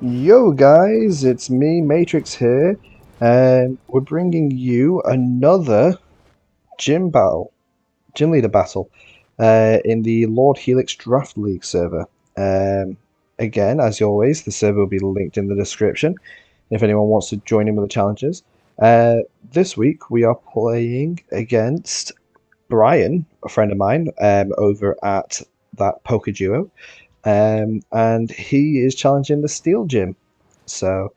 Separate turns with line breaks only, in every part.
Yo guys, it's me, Matrix here, and we're bringing you another gym leader battle, in the Lord Helix Draft League server. Again, as always, the server will be linked in the description if anyone wants to join in with the challenges. This week we are playing against Bryan, a friend of mine, over at ThatPokeDuo. And he is challenging the Steel Gym. So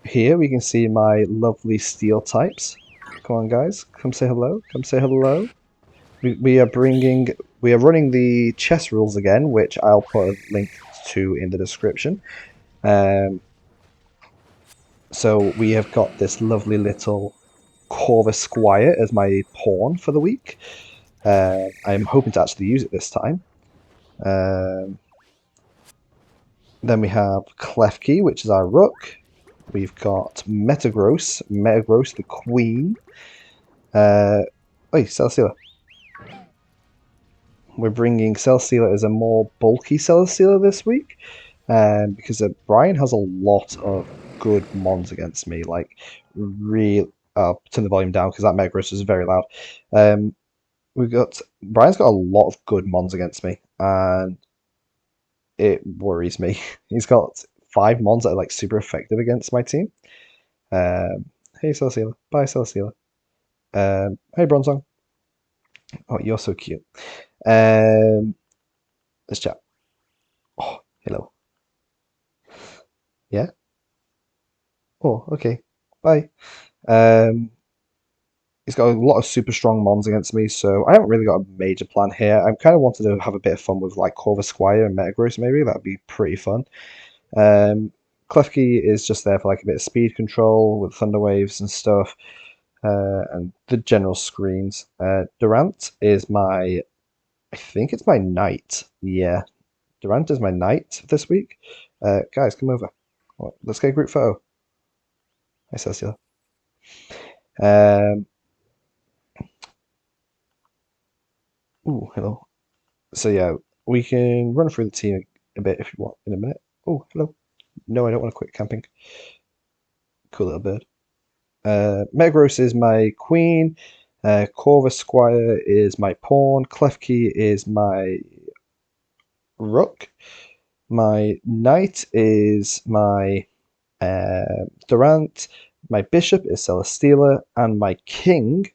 here we can see my lovely Steel types. Come on, guys, come say hello. Come say hello. We are running the chess rules again, which I'll put a link to in the description. Um, so we have got this lovely little Corvus Squire as my pawn for the week. I'm hoping to actually use it this time. Um, Then we have Klefki, which is our Rook. We've got Metagross the Queen. Celesteela. We're bringing Celesteela as a more bulky Celesteela this week, because Bryan has a lot of good mons against me. Like, real. Turn the volume down because that Metagross is very loud. Bryan's got a lot of good mons against me, and it worries me. He's got 5 mons that are like super effective against my team. Hey Celesteela. Bye Celesteela. Hey Bronzong. Oh, you're so cute. Let's chat. Oh, hello. Yeah? Oh, okay. Bye. Um, he's got a lot of super strong mons against me, so I haven't really got a major plan here. I kind of wanted to have a bit of fun with like Corvus Squire and Metagross maybe. That'd be pretty fun. Um, Klefki is just there for like a bit of speed control with Thunder Waves and stuff. And the general screens. Durant is I think it's my knight. Yeah, Durant is my knight this week. Guys, come over. Let's get a group photo. Hi, Cecilia. Um, Hello. So yeah, we can run through the team a bit if you want in a minute. Oh, hello. No, I don't want to quit camping. Cool little bird. Megros is my queen. Corvus Squire is my pawn. Klefki is my rook. My knight is my Durant. My bishop is Celesteela, and my king,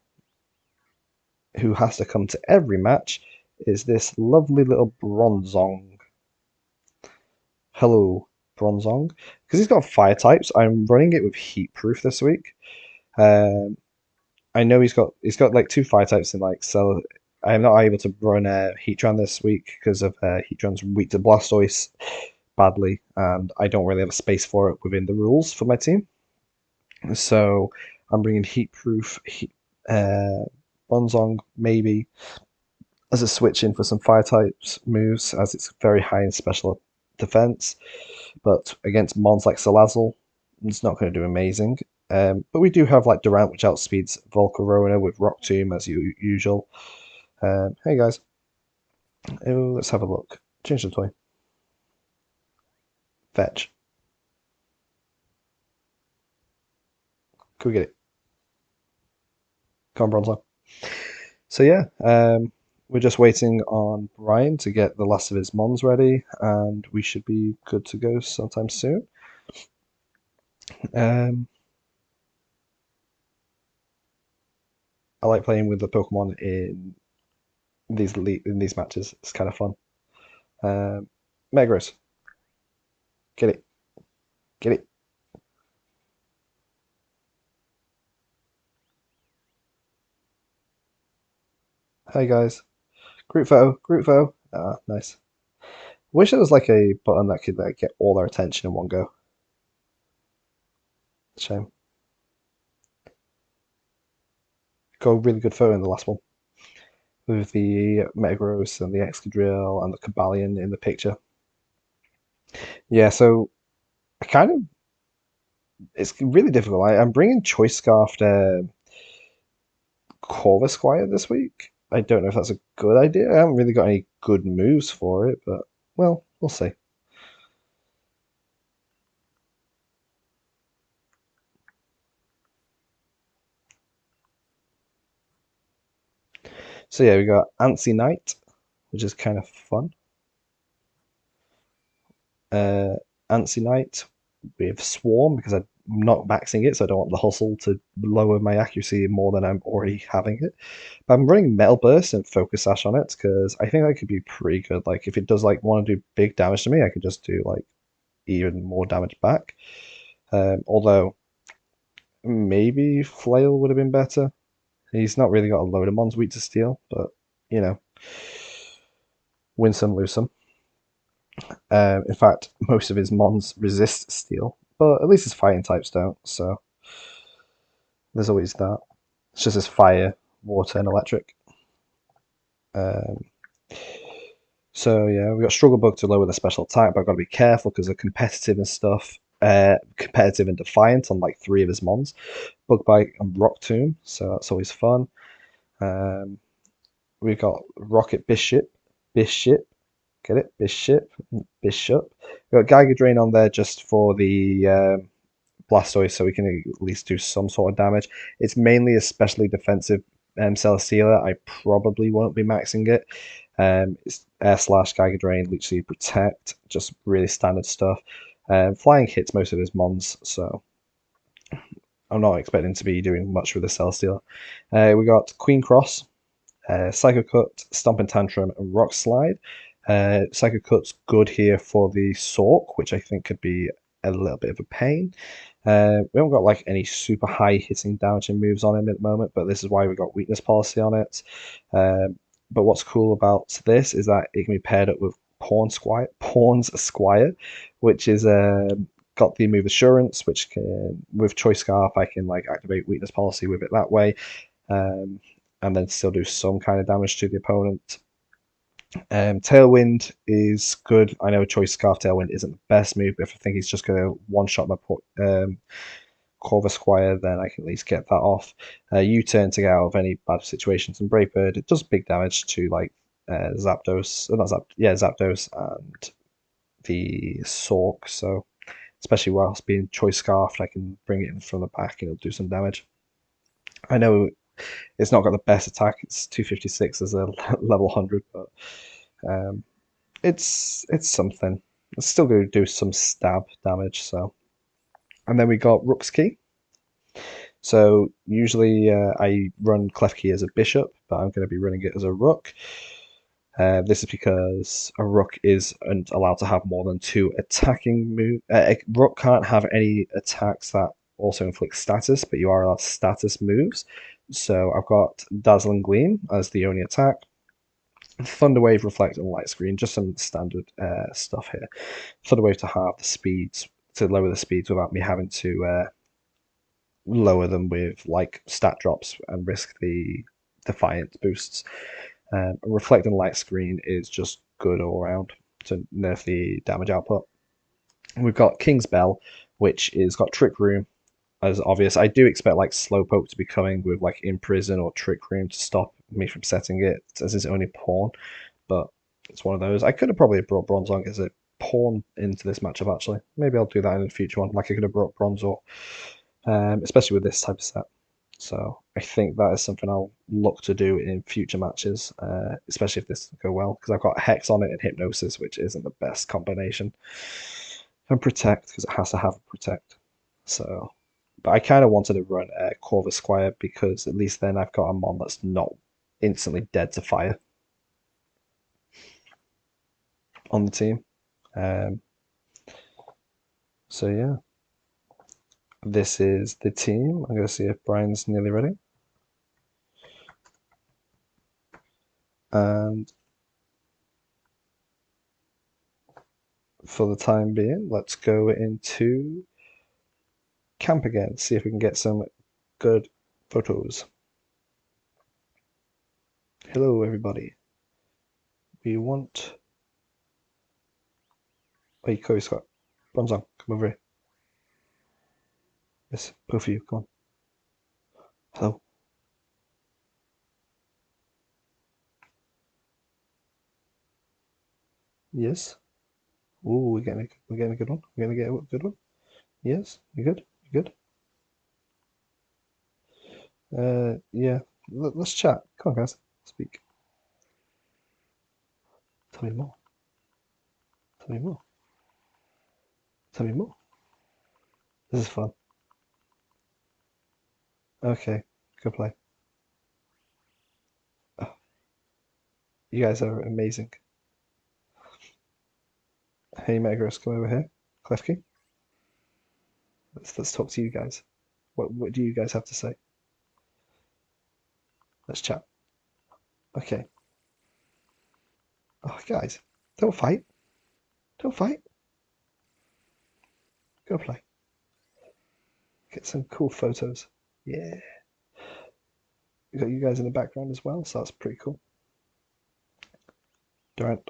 who has to come to every match, is this lovely little Bronzong. Hello, Bronzong. Because he's got fire types, I'm running it with heat proof this week. Um, I know he's got like 2 fire types in like so. I am not able to run a Heatran this week because of Heatran's weak to Blastoise badly, and I don't really have a space for it within the rules for my team. So I'm bringing uh, Bronzong maybe as a switch in for some fire types moves, as it's very high in special defense. But against mons like Salazzle, it's not going to do amazing. But we do have like Durant, which outspeeds Volcarona with Rock Tomb as usual. Hey guys, let's have a look. Change the toy. Fetch. Can we get it? Come on, Bronzong. So yeah, we're just waiting on Bryan to get the last of his mons ready, and we should be good to go sometime soon. Um, I like playing with the Pokemon in these matches. It's kind of fun. Megros, get it, get it. Hi guys, group photo, group photo. Ah, nice. Wish there was like a button that could like get all their attention in one go. Shame. Got a really good photo in the last one with the Metagross and the Excadrill and the Cobalion in the picture. Yeah, so I kind of it's really difficult. I'm bringing Choice Scarfed Corvus Squire this week. I don't know if that's a good idea. I haven't really got any good moves for it, but well, we'll see. So yeah, we got Antsy Knight, which is kind of fun. Uh, Antsy Knight with Swarm because I'm not maxing it, so I don't want the hustle to lower my accuracy more than I'm already having it. But I'm running Metal Burst and Focus Sash on it because I think that could be pretty good. Like if it does like want to do big damage to me, I can just do like even more damage back. Although maybe Flail would have been better. He's not really got a load of mons weak to steel, but you know, win some, lose some. In fact, most of his mons resist steel, but at least his fighting types don't, so there's always that. It's just his fire, water, and electric. Um, so yeah, we got Struggle Bug to lower the special attack, but I've got to be careful because they're competitive and stuff. Competitive and defiant on like 3 of his mons. Bug Bite and Rock Tomb, so that's always fun. Um, we've got Rocket Bishop, get it? Bishop. We've got Geiger Drain on there just for the Blastoise, so we can at least do some sort of damage. It's mainly especially defensive Celesteela. I probably won't be maxing it. It's Air Slash, Geiger Drain, Leech Seed, Protect, just really standard stuff. Flying hits most of his mons, so I'm not expecting to be doing much with the Celesteela. We got Queen Cross, Psycho Cut, Stomping Tantrum, and Rock Slide. Psycho Cut's good here for the Sork, which I think could be a little bit of a pain. We haven't got like any super high hitting damaging moves on him at the moment, but this is why we got weakness policy on it. But what's cool about this is that it can be paired up with Pawn's Esquire, which is got the move assurance, which can with Choice Scarf I can like activate weakness policy with it that way, um, and then still do some kind of damage to the opponent. Tailwind is good. I know Choice Scarf Tailwind isn't the best move, but if I think he's just going to one-shot my Corvus Squire, then I can at least get that off. U-turn to get out of any bad situations. And Brave Bird, it does big damage to like Zapdos, not Zap, yeah, Zapdos and the Sork. So especially whilst being Choice Scarfed, I can bring it in from the back and it'll do some damage. I know it's not got the best attack. It's 256 as a level 100, but um, it's something. It's still going to do some stab damage. So, and then we got Rook's Key. So usually I run Klefki as a bishop, but I'm going to be running it as a rook. This is because a rook isn't allowed to have more than 2 attacking moves. A rook can't have any attacks that also inflict status, but you are allowed status moves. So I've got Dazzling Gleam as the only attack. Thunderwave, Reflect, and Light Screen, just some standard stuff here. Thunderwave to have the speeds, to lower the speeds without me having to lower them with like stat drops and risk the Defiant boosts. Reflect and Light Screen is just good all around to nerf the damage output. We've got King's Bell, which is got Trick Room as obvious. I do expect like Slowpoke to be coming with like Imprison or Trick Room to stop me from setting it as his only pawn, but it's one of those. I could have probably brought Bronzong as a pawn into this matchup actually. Maybe I'll do that in a future one. Like I could have brought Bronzor, especially with this type of set. So I think that is something I'll look to do in future matches, especially if this doesn't go well, because I've got Hex on it and Hypnosis, which isn't the best combination. And Protect, because it has to have a Protect. So, but I kind of wanted to run Corvus Squire because at least then I've got a mon that's not instantly dead to fire on the team. Um, so yeah, this is the team. I'm going to see if Bryan's nearly ready. And for the time being, let's go into camp again, see if we can get some good photos. Hello, everybody. We want. Hey, Cody Scott. Bronzong, come over here. Yes, both of you, come on. Hello. Yes. Ooh, we're getting a good one. We're gonna get a good one. Yes, you good? You good? Yeah. Let's chat. Come on, guys. Speak. Tell me more. Tell me more. Tell me more. This is fun. Okay, go play. Oh, you guys are amazing. Hey, Megros, come over here. Klefki, let's talk to you guys. What do you guys have to say? Let's chat. Okay. Oh, guys, don't fight. Don't fight. Go play. Get some cool photos. Yeah. We got you guys in the background as well, so that's pretty cool. Durant.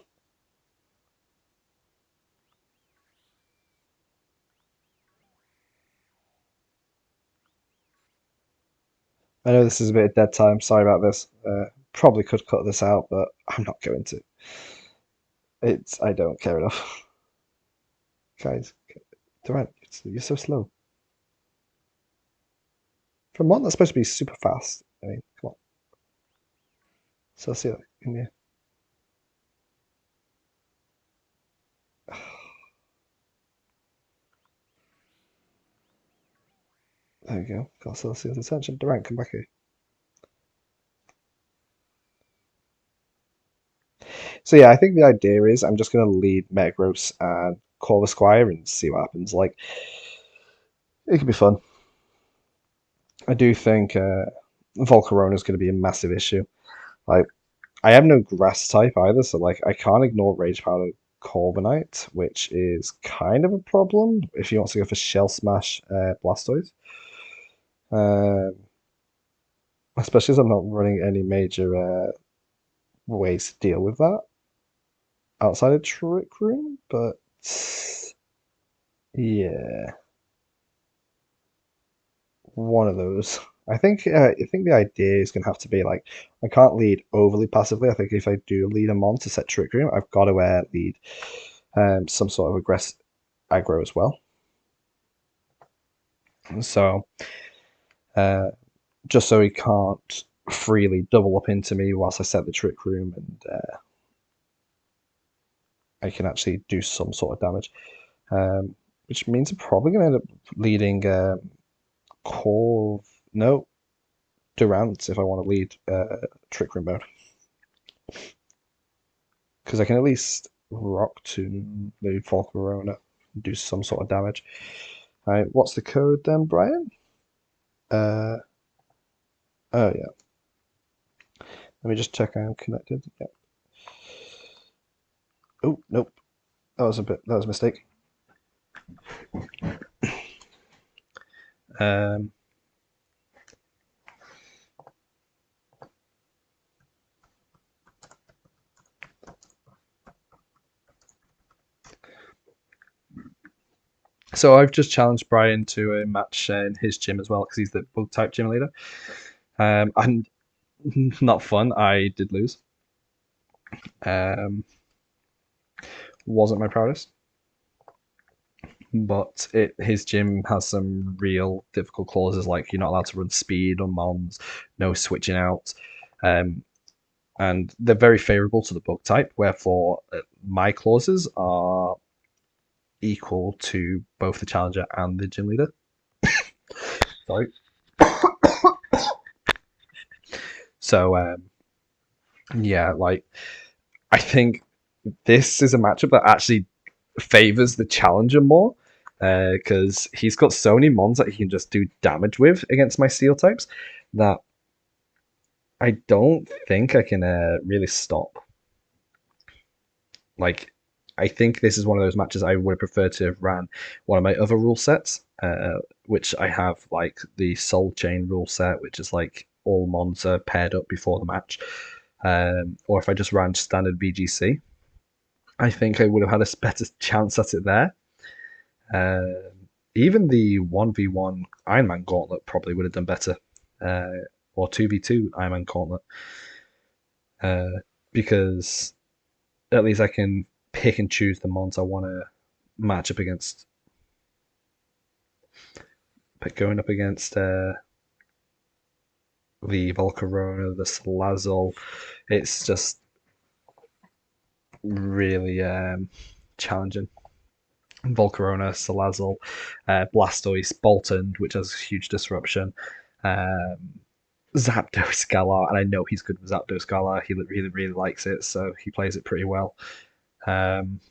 I know this is a bit of dead time. Sorry about this. Probably could cut this out, but I'm not going to. I don't care enough. Guys, Durant, you're so slow. For a mon that's supposed to be super fast. I mean, come on. So see that in here. There we go. Got Celsius attention. Durant, come back here. So yeah, I think the idea is I'm just gonna lead Megros and call the Squire and see what happens. Like it could be fun. I do think Volcarona is going to be a massive issue. Like I have no grass type either, so like I can't ignore Rage Powder Corviknight, which is kind of a problem if he wants to go for Shell Smash Blastoise. Um, Especially as I'm not running any major ways to deal with that outside of Trick Room, but yeah, one of those. I think the idea is going to have to be like I can't lead overly passively. I think if I do lead him on to set Trick Room, I've got to lead some sort of aggressive aggro as well. So uh, just so he can't freely double up into me whilst I set the Trick Room, and I can actually do some sort of damage. Which means I'm probably going to end up leading Corv. No, Durant if I want to lead Trick Room mode. Because I can at least Rock to the Volcarona and do some sort of damage. Alright, what's the code then, Bryan? Uh, oh yeah. Let me just check I'm connected. Yeah. Oh, nope. That was a mistake. Um, so I've just challenged Bryan to a match in his gym as well because he's the bug type gym leader. And not fun. I did lose. Um, wasn't my proudest, but his gym has some real difficult clauses like you're not allowed to run speed on mons, no switching out, um, and they're very favourable to the bug type. Wherefore, my clauses are equal to both the challenger and the gym leader. Sorry. So yeah, like I think this is a matchup that actually favors the challenger more because he's got so many mons that he can just do damage with against my steel types that I don't think I can really stop. Like, I think this is one of those matches I would have preferred to have ran one of my other rule sets, which I have like the Soul Chain rule set, which is like all mons are paired up before the match, or if I just ran standard BGC. I think I would have had a better chance at it there. Uh, Even the 1v1 Ironman Gauntlet probably would have done better. Or 2v2 Ironman Gauntlet. Because at least I can pick and choose the mons I want to match up against. But going up against the Volcarona, the Salazzle. It's just really challenging. Volcarona, Salazzle, Blastoise, Boltund, which has huge disruption, um, Zapdos, Galar, and I know he's good with Zapdos, Galar. He really, really likes it, so he plays it pretty well. Um,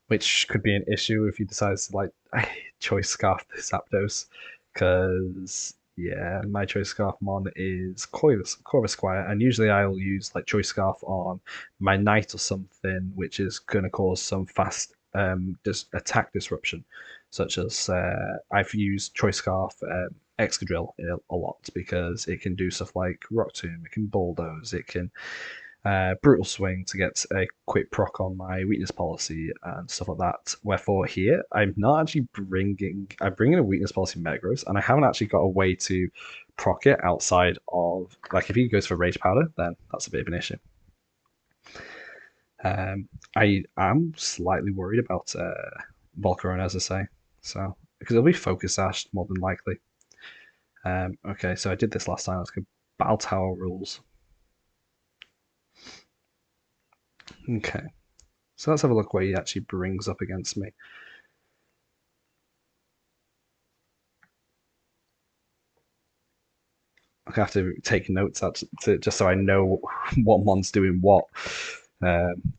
which could be an issue if he decides to like choice scarf the Zapdos, because yeah, my choice scarf mon is Corvisquire, and usually I'll use like choice scarf on my knight or something, which is going to cause some fast attack disruption, such as I've used choice scarf Excadrill a lot because it can do stuff like Rock Tomb, it can bulldoze, it can brutal swing to get a quick proc on my weakness policy and stuff like that. Wherefore here, I'm not actually I'm bringing a weakness policy Metagross, and I haven't actually got a way to proc it outside of, like, if he goes for Rage Powder, then that's a bit of an issue. I am slightly worried about Volcarona, as I say, so because it'll be Focus Sash more than likely. Okay, so I did this last time. Let's go Battle Tower rules. Okay, so let's have a look what he actually brings up against me. I have to take notes just so I know what mon's doing what,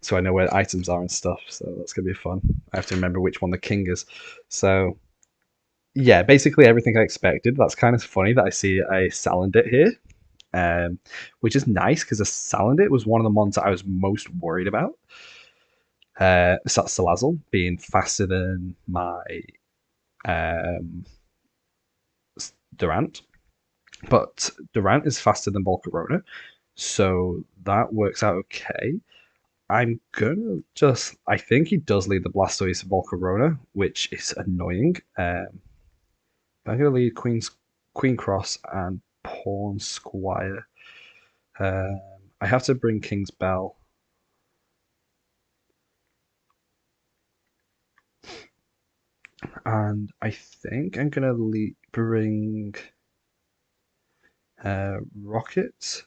so I know where items are and stuff. So that's gonna be fun. I have to remember which one the king is. So yeah, basically everything I expected. That's kind of funny that I see a Salandit here, which is nice because a Salandit was one of the mons that I was most worried about. Salazzle being faster than my um, Durant, but Durant is faster than Volcarona, so that works out okay. I'm gonna just. I think he does lead the Blastoise Volcarona, which is annoying. I'm gonna lead Queen Cross and Pawn Squire. I have to bring King's Bell. And I think I'm gonna bring Rocket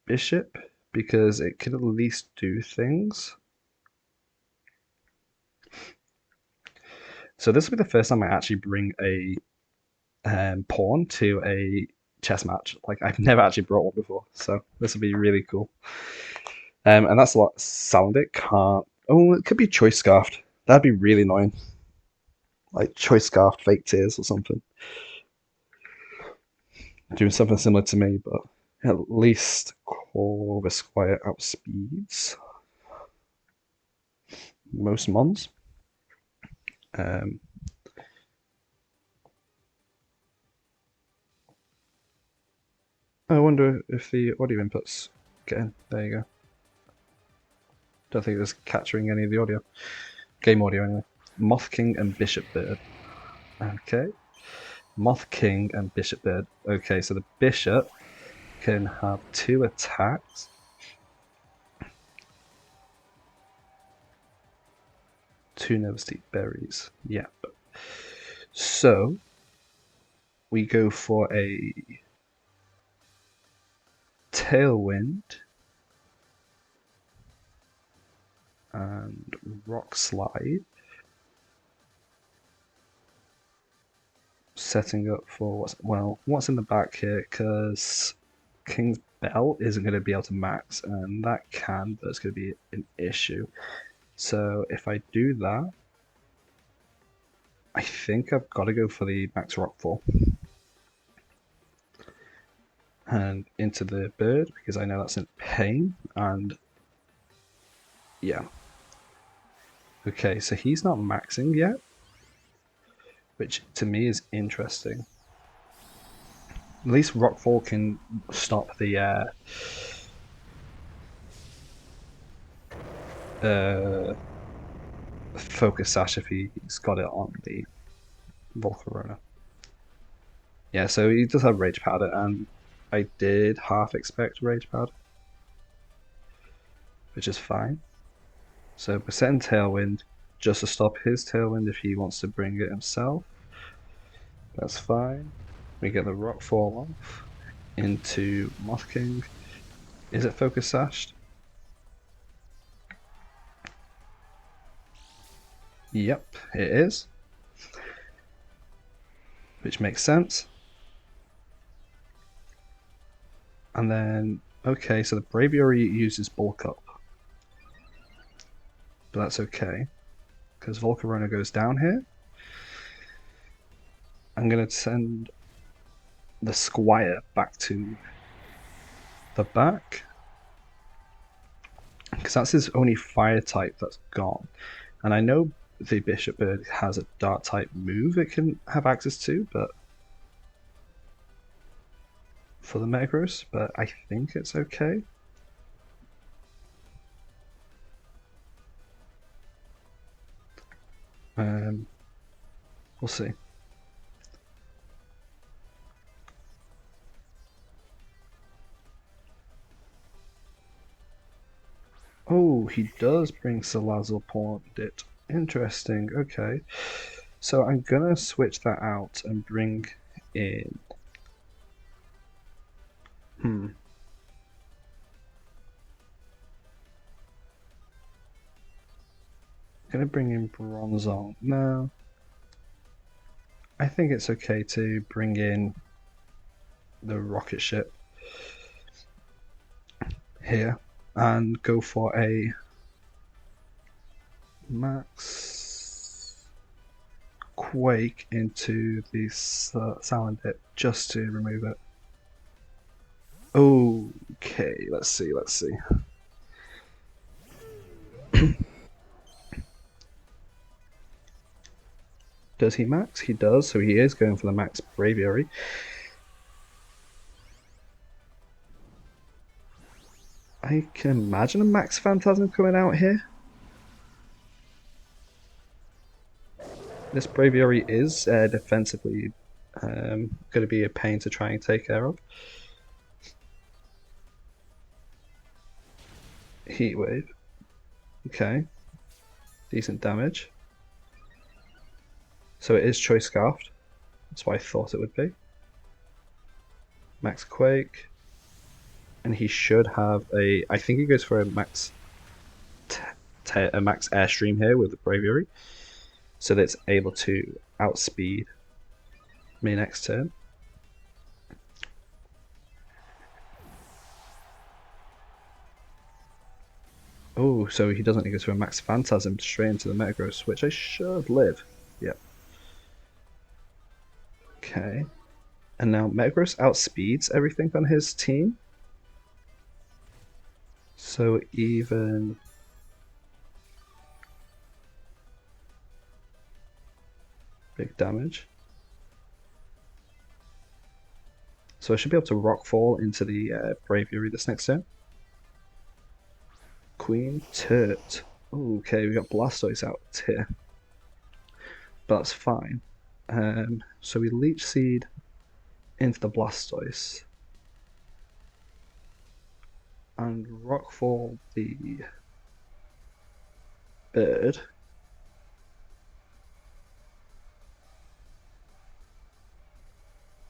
Bishop because it could at least do things. So this will be the first time I actually bring a pawn to a chess match. Like, I've never actually brought one before, so this will be really cool. And that's a lot. Salandit can't. Oh, it could be choice scarfed. That'd be really annoying. Like choice scarfed fake tears or something. Doing something similar to me, but at least Corvisquire outspeeds most mons. I wonder if the audio inputs get in. There you go. Don't think it was capturing any of the audio. Game audio anyway. Moth King and Bishop Bird. Okay. Moth King and Bishop Bird. Okay, so the Bishop can have 2 attacks. Two Nervous Berries. Yep. So we go for a Tailwind and Rock Slide, setting up for what's in the back here, because King's Bell isn't going to be able to max, and that can, but it's going to be an issue. So if I do that, I think I've got to go for the max Rockfall and into the bird because I know that's in pain. And yeah, okay, so he's not maxing yet, which to me is interesting. At least Rockfall can stop the Focus Sash if he's got it on the Volcarona. Yeah, so he does have Rage Powder, and I did half expect Rage Powder, which is fine. So we're setting Tailwind just to stop his Tailwind if he wants to bring it himself. That's fine. We get the Rockfall off. into Moth King. Is it Focus Sashed? Yep, it is. Which makes sense. And then, okay, so the Braviary uses Bulk Up. But that's okay, because Volcarona goes down here. I'm going to send the Squire back to the back, because that's his only fire type that's gone. And I know the Bishop Bird has a dark type move it can have access to, but for the Metagross, but I think it's okay. We'll see. Oh, he does bring Salazzle Pondit. Interesting, okay. So I'm gonna switch that out and bring in... Gonna bring in Bronzong. No. I think it's okay to bring in the rocket ship here and go for a max Quake into the Salandit just to remove it. Okay, let's see. Does he max? He does, so he is going for the max Braviary. I can imagine a max Phantasm coming out here. This Braviary is defensively going to be a pain to try and take care of. Heat Wave. Okay. Decent damage. So it is Choice Scarfed. That's what I thought it would be. Max Quake. And he should have a... I think he goes for a max Airstream here with the Braviary. So that it's able to outspeed me next turn. Oh, so he doesn't. He goes for a max Phantasm straight into the Metagross, which I should live. Yep. Okay. And now Metagross outspeeds everything on his team. So even... big damage. So I should be able to Rockfall into the Braviary this next turn. Queen Turt. Okay, we got Blastoise out here. But that's fine. So we Leech Seed into the Blastoise. And Rockfall the Bird.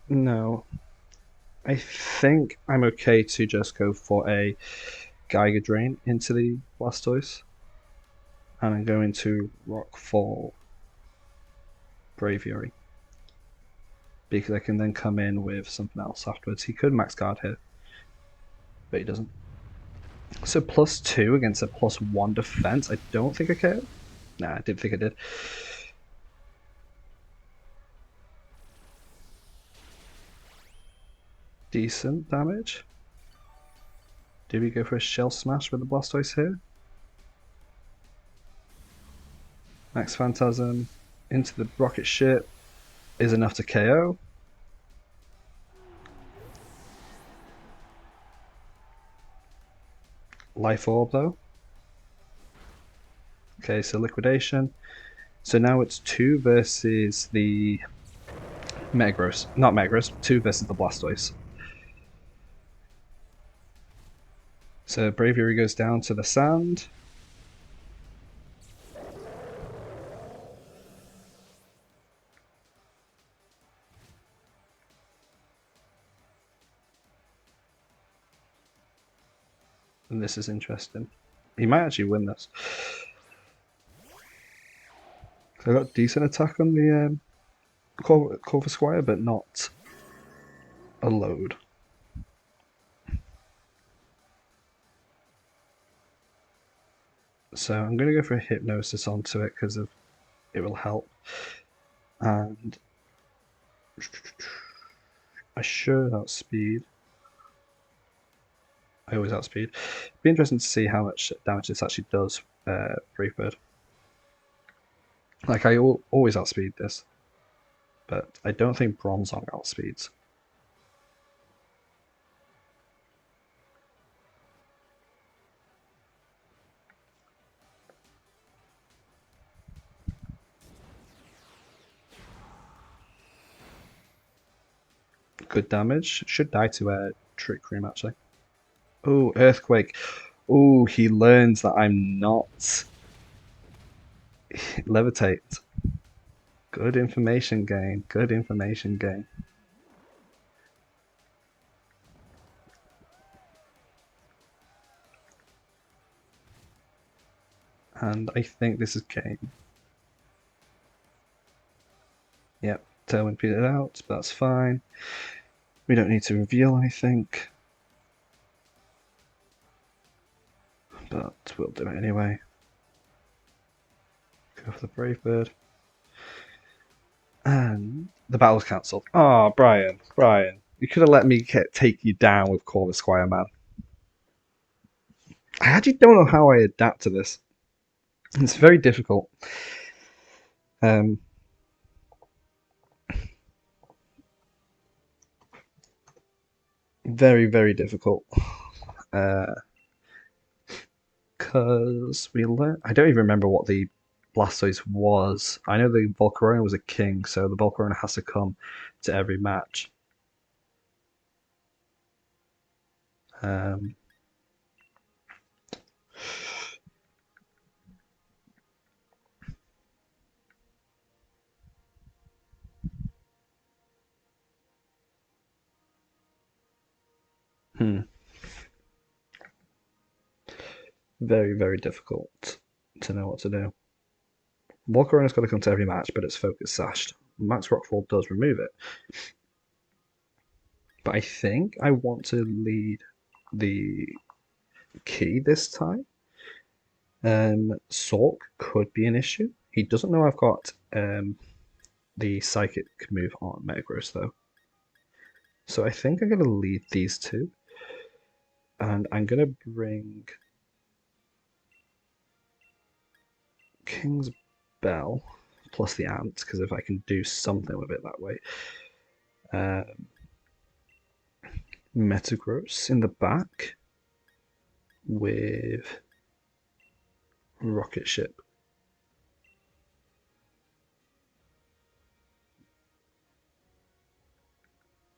No. I think I'm okay to just go for a Geiger Drain into the Blastoise. And I'm going to Rockfall Braviary. Because I can then come in with something else afterwards. He could max guard here, but he doesn't. So +2 against a +1 defense. I don't think I KO. Nah, I didn't think I did. Decent damage. Do we go for a Shell Smash with the Blastoise here? Max Phantasm into the rocket ship is enough to KO. Life Orb though. Okay, so Liquidation. So now it's 2 versus the Metagross. Not Metagross, 2 versus the Blastoise. So Braviary goes down to the sand. And this is interesting. He might actually win this. So I got decent attack on the Corvus Squire, but not a load. So I'm going to go for a Hypnosis onto it because it will help. And I should outspeed. I always outspeed. Be interesting to see how much damage this actually does, Brave Bird. Like, I always outspeed this, but I don't think Bronzong outspeeds. Good damage. Should die to a Trick Room, actually. Oh, Earthquake. Oh, he learns that I'm not... Levitate. Good information gain. Good information gain. And I think this is game. Yep, Tailwind peeled out, but that's fine. We don't need to reveal anything. But we'll do it anyway. Go for the Brave Bird. And the battle's cancelled. Oh, Bryan. You could have let me take you down with Corvus Squire, man. I actually don't know how I adapt to this. It's very difficult. Very, very difficult. Because we learned... I don't even remember what the Blastoise was. I know the Volcarona was a king, so the Volcarona has to come to every match. Very, very difficult to know what to do. Volcarona's got to come to every match, but it's Focus Sashed. Max Rockfall does remove it. But I think I want to lead the key this time. Sork could be an issue. He doesn't know I've got the Psychic move on Metagross, though. So I think I'm going to lead these two. And I'm going to bring King's Bell plus the Ant, because if I can do something with it that way. Metagross in the back with Rocket Ship.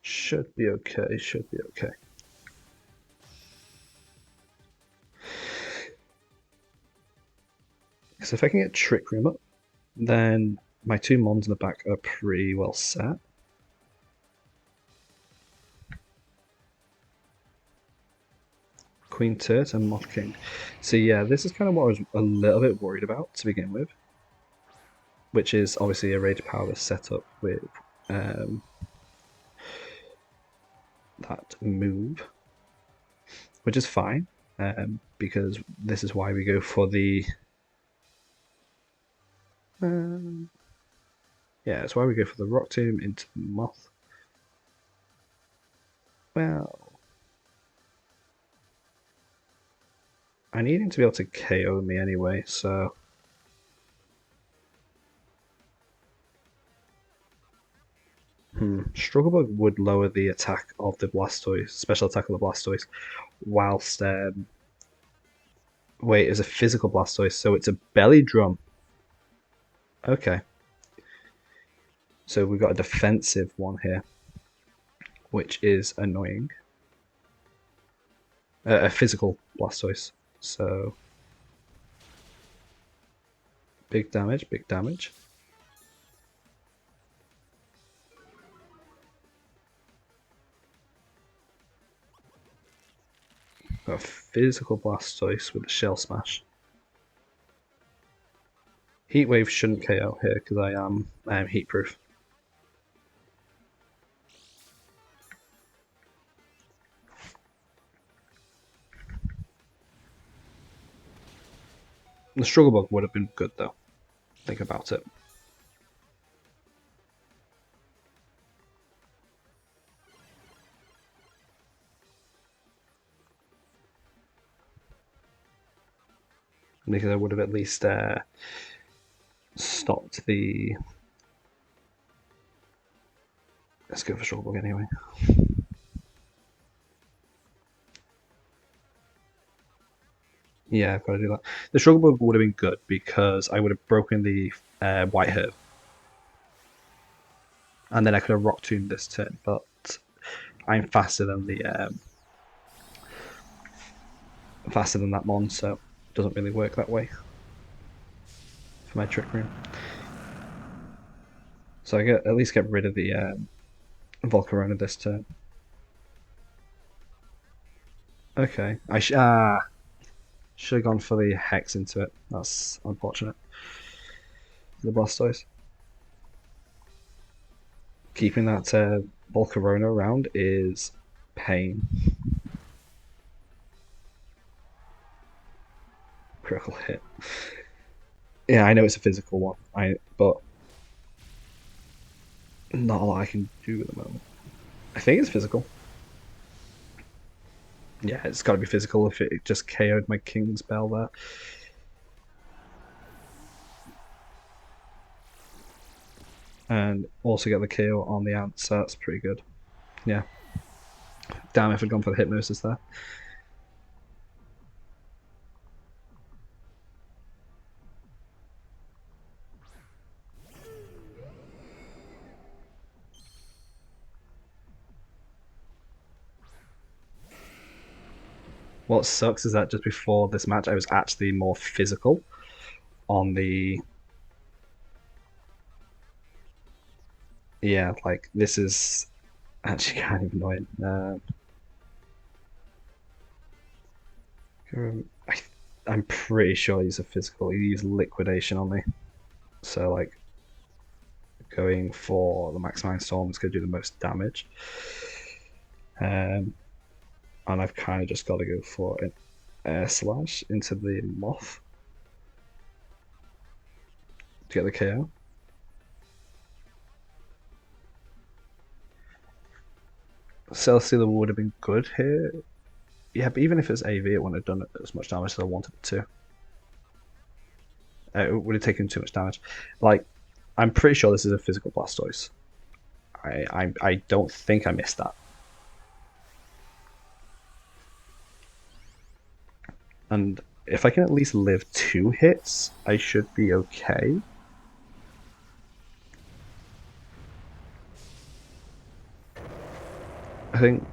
Should be okay, should be okay. So if I can get Trick Room up, then my two Mons in the back are pretty well set. Queen Turt and Moth King. So yeah, this is kind of what I was a little bit worried about to begin with. Which is obviously a Rage Power setup with that move. Which is fine, because this is why we go for the... yeah, it's why we go for the Rock Tomb into the Moth. Well... I need him to be able to KO me anyway, so... Struggle Bug would lower the attack of the Blastoise, special attack of the Blastoise, whilst... wait, it's a physical Blastoise, so it's a Belly Drum. Okay. So we've got a defensive one here, which is annoying. A physical Blastoise, so... big damage, big damage. got a physical Blastoise with a Shell Smash. Heat Wave shouldn't KO here because I am heat proof. The Struggle Bug would have been good though. Think about it. Because I would have at least stopped the. Let's go for Struggle Bug anyway. Yeah, I've got to do that. The Struggle Bug would have been good because I would have broken the White Herb. And then I could have Rock Tombed this turn, but I'm faster than that mon, so it doesn't really work that way for my Trick Room. So I at least get rid of the Volcarona this turn. Okay, I should have gone for the Hex into it. That's unfortunate. The Blastoise. Keeping that Volcarona around is pain. Critical hit. Yeah, I know it's a physical one, but not a lot I can do at the moment. I think it's physical. Yeah, it's got to be physical if it just KO'd my King's Bell there. And also get the KO on the ant, so that's pretty good. Yeah. Damn if I'd gone for the Hypnosis there. What sucks is that just before this match I was actually more physical on the... Yeah, like, this is actually kind of annoying. I'm pretty sure he's a physical. He used Liquidation on me. So, like, going for the Max Mind Storm is going to do the most damage. And I've kind of just got to go for an Air Slash into the Moth to get the KO. Celesteela would have been good here. Yeah, but even if it's AV, it wouldn't have done as much damage as I wanted it to. It would have taken too much damage. Like, I'm pretty sure this is a physical Blastoise. I don't think I missed that. And if I can at least live 2 hits, I should be okay. I think...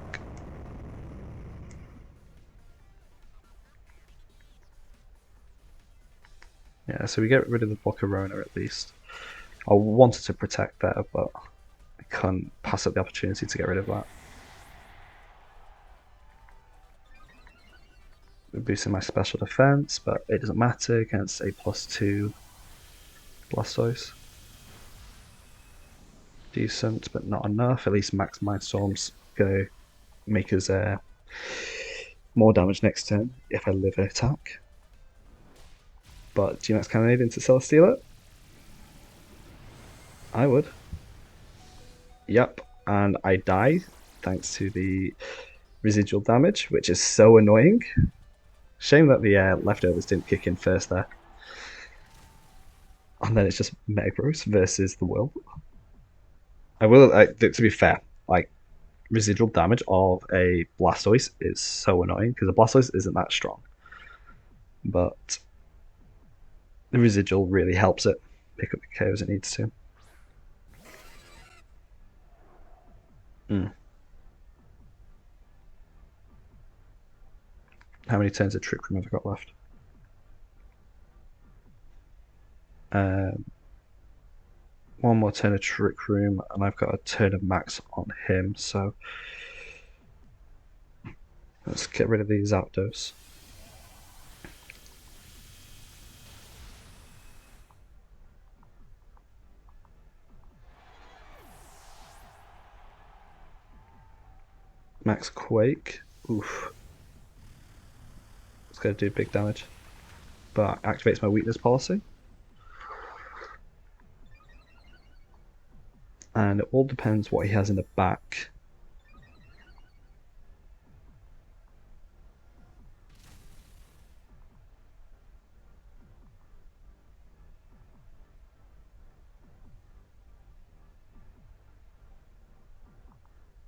Yeah, so we get rid of the Volcarona at least. I wanted to protect there, but I couldn't pass up the opportunity to get rid of that. We're boosting my special defense, but it doesn't matter against a +2 Blastoise. Decent, but not enough. At least Max Mindstorm's gonna make us more damage next turn if I live an attack. But G-Max Cannonade into Celesteela? I would. Yep, and I die thanks to the residual damage, which is so annoying. Shame that the leftovers didn't kick in first there. And then it's just Metagross versus the world. I will, to be fair, like, residual damage of a Blastoise is so annoying because a Blastoise isn't that strong. But the residual really helps it pick up the KOs it needs to. How many turns of Trick Room have I got left? One more turn of Trick Room, and I've got a turn of Max on him, so Let's get rid of these Zapdos. Max Quake. Oof. It's going to do big damage. But activates my weakness policy. And it all depends what he has in the back.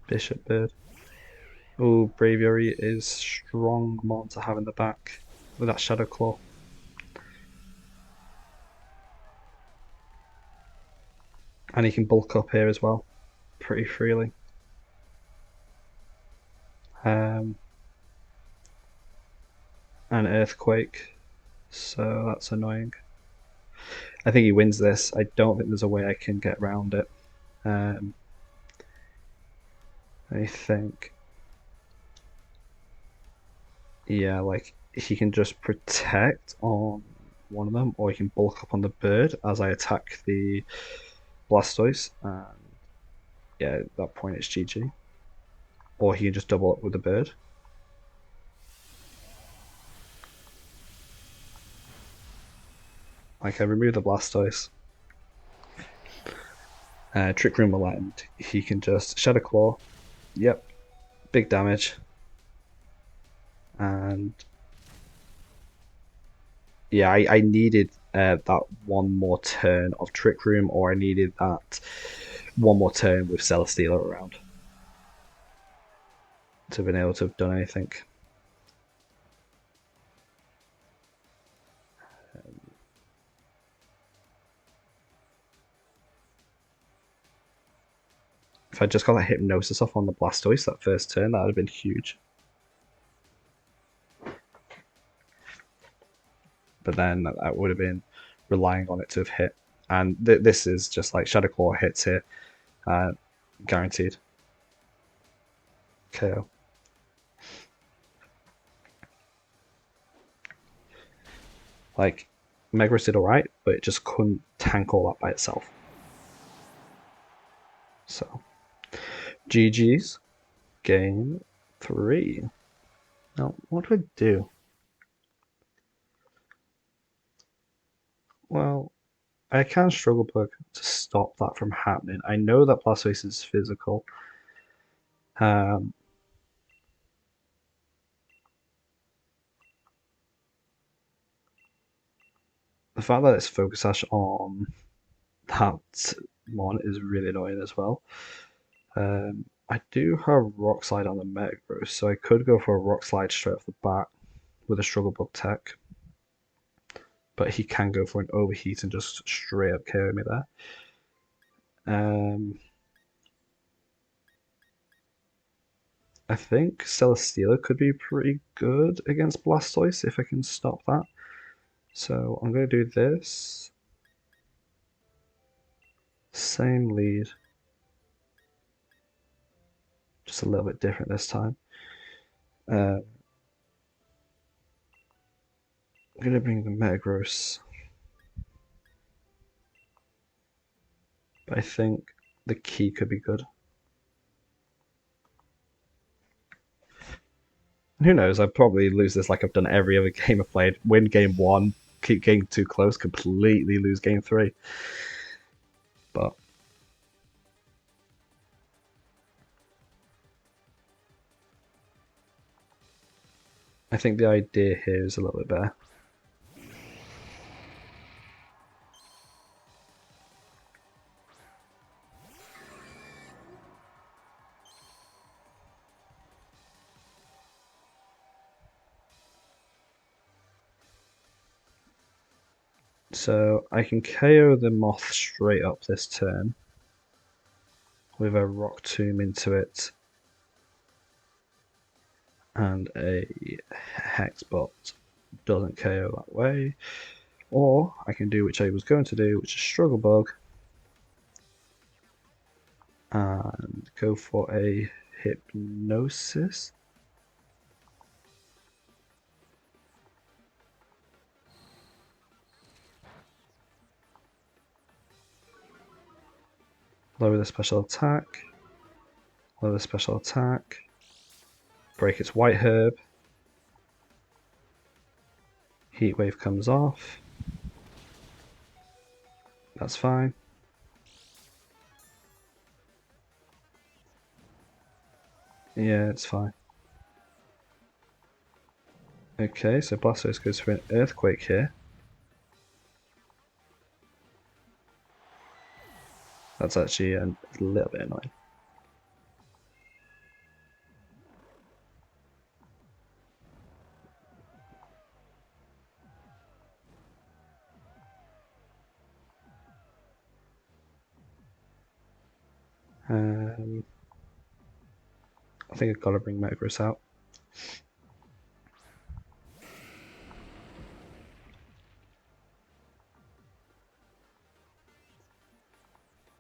Bishop Bird. Oh, Braviary is strong mon to have in the back with that Shadow Claw. And he can bulk up here as well, pretty freely. An Earthquake, so that's annoying. I think he wins this. I don't think there's a way I can get around it. I think, yeah, like he can just protect on one of them, or he can bulk up on the bird as I attack the Blastoise, and yeah, at that point it's GG. Or he can just double up with the bird. Like I remove the Blastoise. Trick Room will end. He can just Shadow Claw. Yep, big damage. And yeah, I needed that one more turn of Trick Room, or I needed that one more turn with Celesteela around to have been able to have done anything. If I just got that Hypnosis off on the Blastoise that first turn, that would have been huge. But then that would have been relying on it to have hit. And this is just like Shadow Claw hits here, guaranteed KO. Like Megaros did alright, but it just couldn't tank all that by itself. So GG's, game 3. Now, what do I do? Well, I can Struggle Bug to stop that from happening. I know that Blastoise is physical. The fact that it's Focus Sash on that mon is really annoying as well. I do have Rock Slide on the Metagross, so I could go for a Rock Slide straight off the bat with a Struggle Bug tech. But he can go for an Overheat and just straight up KO me there. I think Celesteela could be pretty good against Blastoise if I can stop that. So I'm going to do this. Same lead. Just a little bit different this time. I'm going to bring the Metagross. But I think the key could be good. And who knows, I'd probably lose this like I've done every other game I've played. Win game 1, keep getting too close, completely lose game 3. But I think the idea here is a little bit better. So I can KO the Moth straight up this turn with a Rock Tomb into it and a Hexbot doesn't KO that way. Or I can do which I was going to do, which is Struggle Bug and go for a Hypnosis. Lower the special attack. Lower the special attack. Break its white herb. Heat wave comes off. That's fine. Yeah, it's fine. Okay, so Blastoise goes for an Earthquake here. That's actually a little bit annoying. I think I've got to bring Metagross out.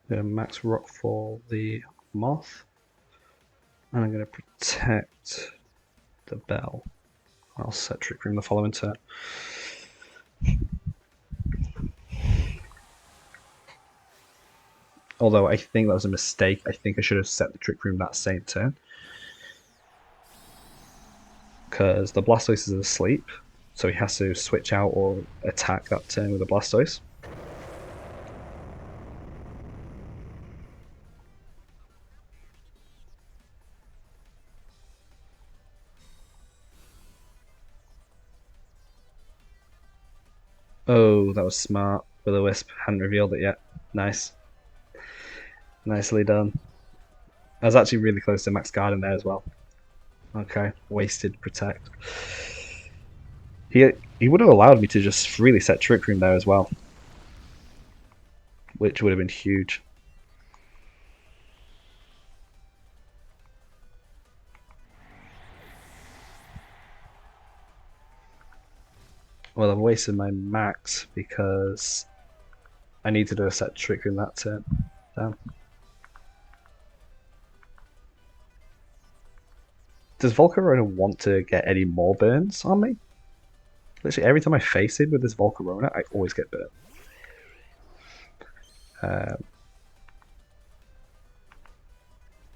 Max Rock for the Moth. And I'm going to protect the Bell. I'll set Trick Room the following turn. Although I think that was a mistake. I think I should have set the Trick Room that same turn. Because the Blastoise is asleep, so he has to switch out or attack that turn with a Blastoise. Oh, that was smart. Will-O-Wisp hadn't revealed it yet. Nice. Nicely done. I was actually really close to Max Guard in there as well. Okay, wasted Protect. He would have allowed me to just freely set Trick Room there as well, which would have been huge. Well, I've wasted my max because I need to do a set Trick Room that turn. Damn. Does Volcarona want to get any more burns on me? Literally every time I face him with this Volcarona, I always get burnt.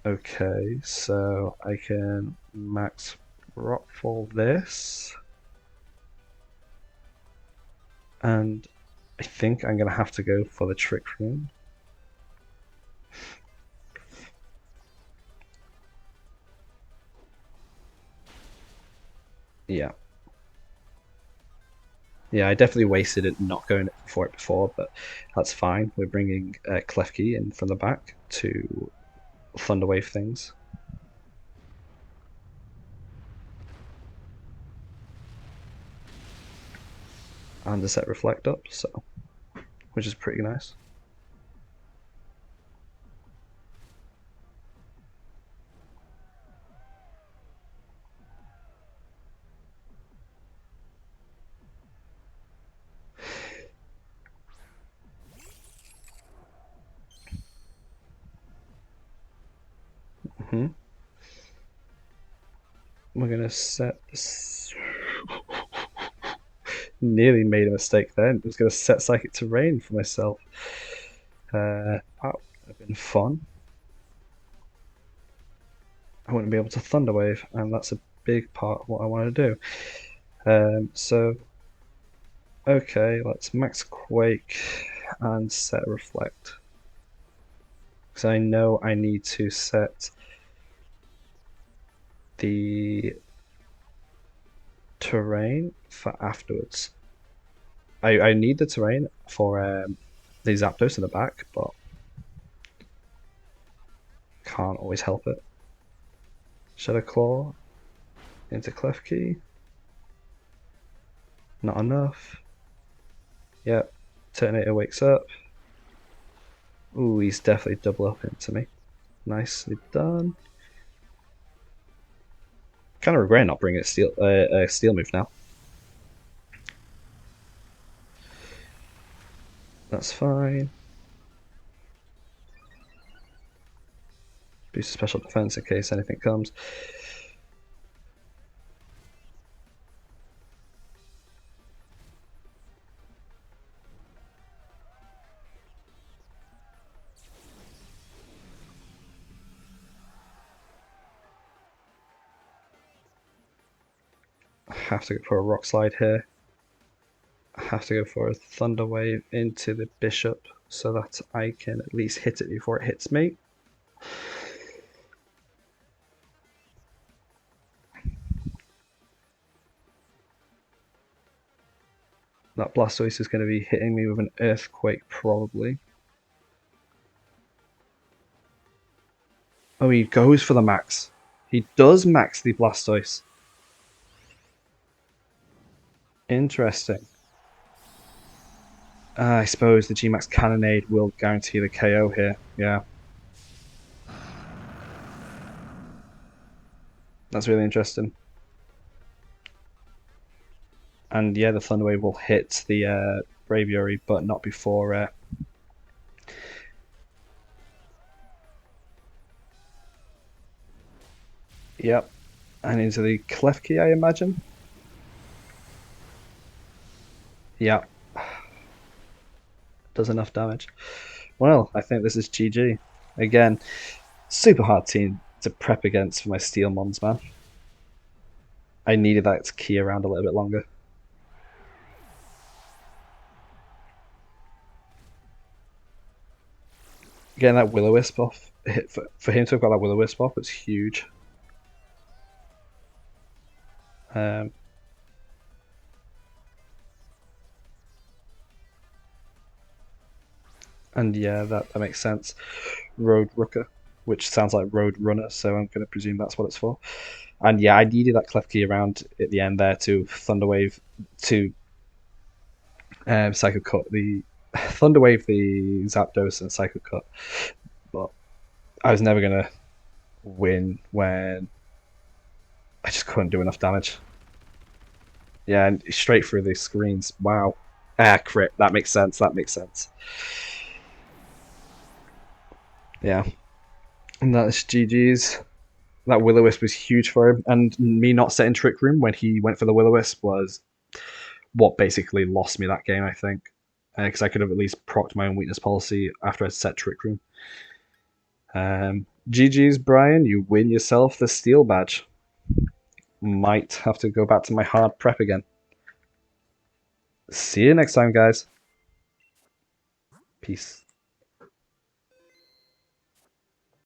Okay, so I can max Rockfall this. And I think I'm going to have to go for the Trick Room. Yeah. Yeah, I definitely wasted it not going for it before, but that's fine. We're bringing Klefki in from the back to Thunderwave things. And a set Reflect up, so which is pretty nice. We're gonna set this. Nearly made a mistake then. I was gonna set Psychic Terrain for myself. That would have been fun. I wouldn't be able to Thunderwave, and that's a big part of what I want to do. So, okay, let's max Quake and set Reflect. Because I know I need to set the terrain for afterwards. I need the terrain for the Zapdos in the back, but can't always help it. Shadow Claw into Klefki. Not enough. Yep. Turtonator wakes up. Ooh, he's definitely double up into me. Nicely done. Kind of regret not bringing a steel move now. That's fine. Boost special defense in case anything comes. Have to go for a Rock Slide here. Have to go for a Thunder Wave into the Bishop so that I can at least hit it before it hits me. That Blastoise is going to be hitting me with an Earthquake probably. Oh, he goes for the max. He does max the Blastoise. Interesting. I suppose the G-Max Cannonade will guarantee the KO here. Yeah. That's really interesting. And yeah, the Thunder Wave will hit the Braviary, but not before. Yep. And into the Klefki, I imagine. Yeah. Does enough damage. Well, I think this is GG. Again, super hard team to prep against for my Steel Mons, man. I needed that to key around a little bit longer. Getting that Will-O-Wisp off, for him to have got that Will-O-Wisp off was huge. Um, and yeah, that makes sense. Road Rooker, which sounds like Road Runner, so I'm going to presume that's what it's for. And yeah, I needed that Klefki around at the end there to Thunderwave to Psycho Cut the Thunderwave the Zapdos and Psycho Cut, but I was never gonna win when I just couldn't do enough damage. Yeah, and straight through the screens. Wow. Ah, crit. That makes sense. That makes sense. Yeah, and that's GG's. That Will-O-Wisp was huge for him, and me not setting Trick Room when he went for the Will-O-Wisp was what basically lost me that game, I think. Because I could have at least procced my own weakness policy after I'd set Trick Room. GG's, Bryan. You win yourself the Steel Badge. Might have to go back to my hard prep again. See you next time, guys. Peace.